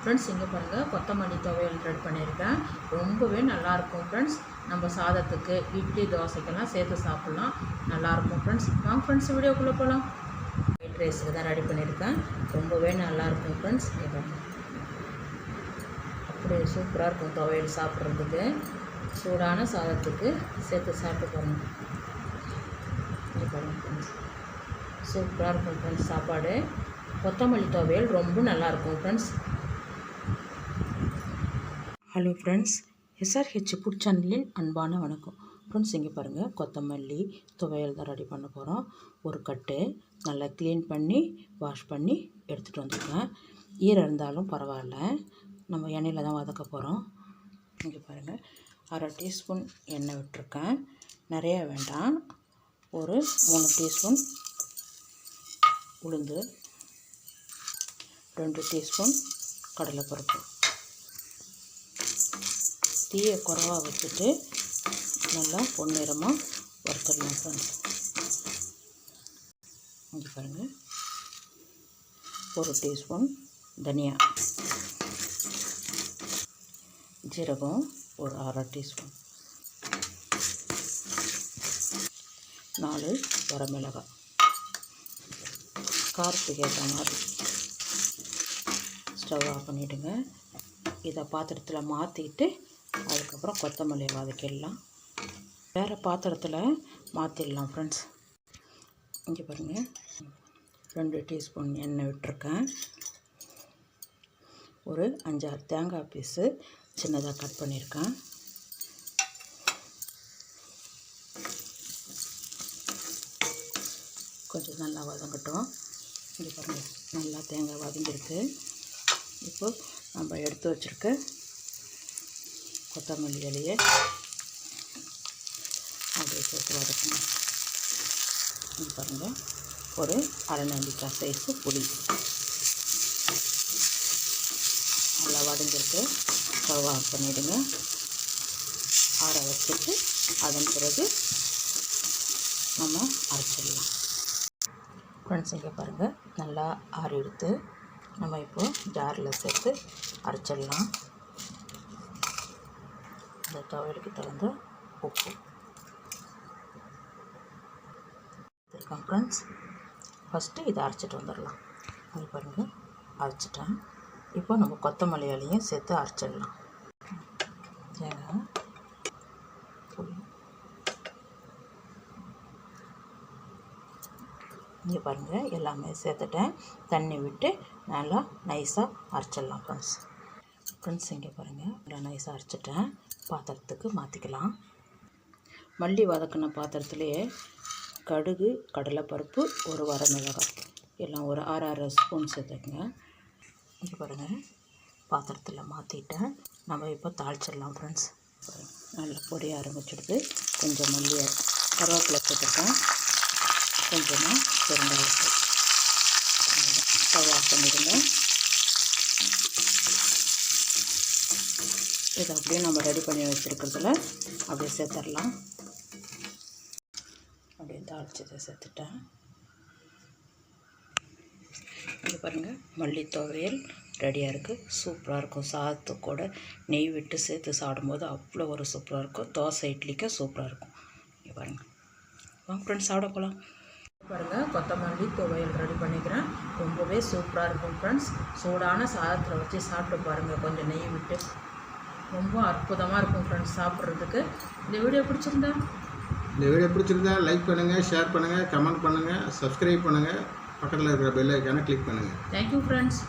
Friends இங்கே பாருங்கள் கொத்தமல்லி துவையல் ரெடி பண்ணியிருக்கேன். ரொம்பவே நல்லாயிருக்கும் ஃப்ரெண்ட்ஸ். நம்ம சாதத்துக்கு இட்லி தோசைக்கெல்லாம் சேர்த்து சாப்பிட்லாம், நல்லாயிருக்கும் ஃப்ரெண்ட்ஸ். வாங்க ஃப்ரெண்ட்ஸ் வீடியோக்குள்ளே போகலாம். ஒயிட் ரைஸுக்கு தான் ரெடி பண்ணியிருக்கேன். ரொம்பவே நல்லாயிருக்கும் ஃப்ரெண்ட்ஸ். அப்படியே சூப்பராக இருக்கும் துவையல் சாப்பிட்றதுக்கு. சூடான சாதத்துக்கு சேர்த்து சாப்பிட்டு பாருங்கள். இங்கே பாருங்கள் ஃப்ரெண்ட்ஸ், சூப்பராக இருக்கும் ஃப்ரெண்ட்ஸ் சாப்பாடு. கொத்தமல்லி துவையல் ரொம்ப நல்லாயிருக்கும் friends. Hello friends, SRH food சேனலின் அன்பான வணக்கம் ஃப்ரெண்ட்ஸ். இங்கே பாருங்கள் கொத்தமல்லி துவையல் தான் ரெடி பண்ண போகிறோம். ஒரு கட்டு நல்லா க்ளீன் பண்ணி வாஷ் பண்ணி எடுத்துகிட்டு வந்துருக்கேன். ஈரம் இருந்தாலும் பரவாயில்ல, நம்ம எண்ணெயில் தான் வதக்க போகிறோம். இங்கே பாருங்கள், அரை டீஸ்பூன் எண்ணெய் விட்டுருக்கேன். நிறைய வேண்டாம், ஒரு 3 டீஸ்பூன் உளுந்து, 2 டீஸ்பூன் கடலைப்பருப்பு. தீயை குறைவாக வச்சுட்டு நல்லா பொன்னிறமாக வறுத்துடலாம் ஃப்ரெண்ட்ஸ். இங்கே பாருங்கள், 1 டீஸ்பூன் தனியா, ஜீரகம் ஒரு அரை டீஸ்பூன், 4 வரமிளகாய். காரத்துக்கு ஏற்ற மாதிரி ஸ்டவ் ஆஃப் பண்ணிவிடுங்க. இதை பாத்திரத்தில் மாற்றிட்டு அதுக்கப்புறம் கொத்தமல்லியை வதக்கிடலாம். வேறு பாத்திரத்தில் மாற்றிடலாம் ஃப்ரெண்ட்ஸ். இங்கே பாருங்கள், 2 டீஸ்பூன் எண்ணெய் விட்டுருக்கேன். ஒரு 5-6 தேங்காய் பீஸு சின்னதாக கட் பண்ணியிருக்கேன். கொஞ்சம் நல்லா வதங்கட்டும். இங்கே பாருங்கள், நல்லா தேங்காய் வதங்கியிருக்கு. இப்போ நம்ம எடுத்து வச்சுருக்க கொத்தமல்லி இலையை அப்படியே சேர்த்து வதக்கணும். இங்கே பாருங்கள், ஒரு அரை நெல்லிக்காய் சைஸு புளி நல்லா வதங்கிருக்கு. ஸ்டவ் ஆஃப் பண்ணிவிடுங்க. ஆற வச்சுட்டு அதன் பிறகு நம்ம அரைச்சிடலாம் ஃப்ரெண்ட்ஸ். இங்கே பாருங்கள், நல்லா ஆறி எடுத்து நம்ம இப்போது ஜாரில் சேர்த்து அரைச்சிடலாம். இந்த துவையலுக்கு தகுந்த உப்பு இருக்கேன் ஃப்ரெண்ட்ஸ். ஃபஸ்ட்டு இதை அரைச்சிட்டு வந்துடலாம். இங்கே பாருங்கள், அரைச்சிட்டேன். இப்போ நம்ம கொத்தமல்லி இலையும் சேர்த்து அரைச்சிடலாம். தேங்காய், புளி. இங்கே பாருங்கள், எல்லாமே சேர்த்துட்டேன். தண்ணி விட்டு நல்லா நைஸாக அரைச்சிடலாம் ஃப்ரெண்ட்ஸ். இங்கே பாருங்கள், நல்லா நைஸாக அரைச்சிட்டேன். பாத்திரத்துக்கு மாற்றிக்கலாம். மல்லி வதக்கின பாத்திரத்துலேயே கடுகு, கடலைப்பருப்பு, ஒரு வரமிளகாய் எல்லாம் ஒரு 6 ஸ்பூன் சேர்த்துக்குங்க. இங்கே பாருங்கள், பாத்திரத்தில் மாற்றிட்டேன். நம்ம இப்போ தாளிச்சிடலாம் ஃப்ரெண்ட்ஸ். நல்லா பொரிய ஆரம்பிச்சிடுது. கொஞ்சம் மல்லி, கருவேப்பிலை போட்டுருக்கேன். கொஞ்சமாக பெருங்காயத்தூள். ஸ்டவ் ஆஃப் பண்ணிடுங்க. இதை அப்படியே நம்ம ரெடி பண்ணி வச்சுருக்கிறதுல அப்படியே சேர்த்துடலாம். அப்படியே தாளிச்சதை சேர்த்துட்டேன். இங்கே பாருங்கள், மல்லி துவையல் ரெடியாக இருக்குது. சூப்பராக இருக்கும். சாதத்துக்கூட நெய் விட்டு சேர்த்து சாப்பிடும்போது அவ்வளோ ஒரு சூப்பராக இருக்கும். தோசை இட்லிக்கு சூப்பராக இருக்கும். இங்கே பாருங்கள், வாங்க ஃப்ரெண்ட்ஸ் சாப்பிட போகலாம். பாருங்கள், கொத்தமல்லி துவையல் ரெடி பண்ணிக்கிறேன். ரொம்பவே சூப்பராக இருக்கும் ஃப்ரெண்ட்ஸ். சூடான சாதத்தில் வச்சு சாப்பிட்டு பாருங்கள், கொஞ்சம் நெய் விட்டு. ரொம்ப அற்புதமாக இருக்கும் ஃப்ரெண்ட்ஸ் சாப்பிட்றதுக்கு. இந்த வீடியோ பிடிச்சிருந்தா லைக் பண்ணுங்கள், ஷேர் பண்ணுங்கள், கமெண்ட் பண்ணுங்கள், சப்ஸ்கிரைப் பண்ணுங்கள், பக்கத்தில் இருக்கிற பெல் ஐக்கானை கிளிக் பண்ணுங்கள். Thank you friends.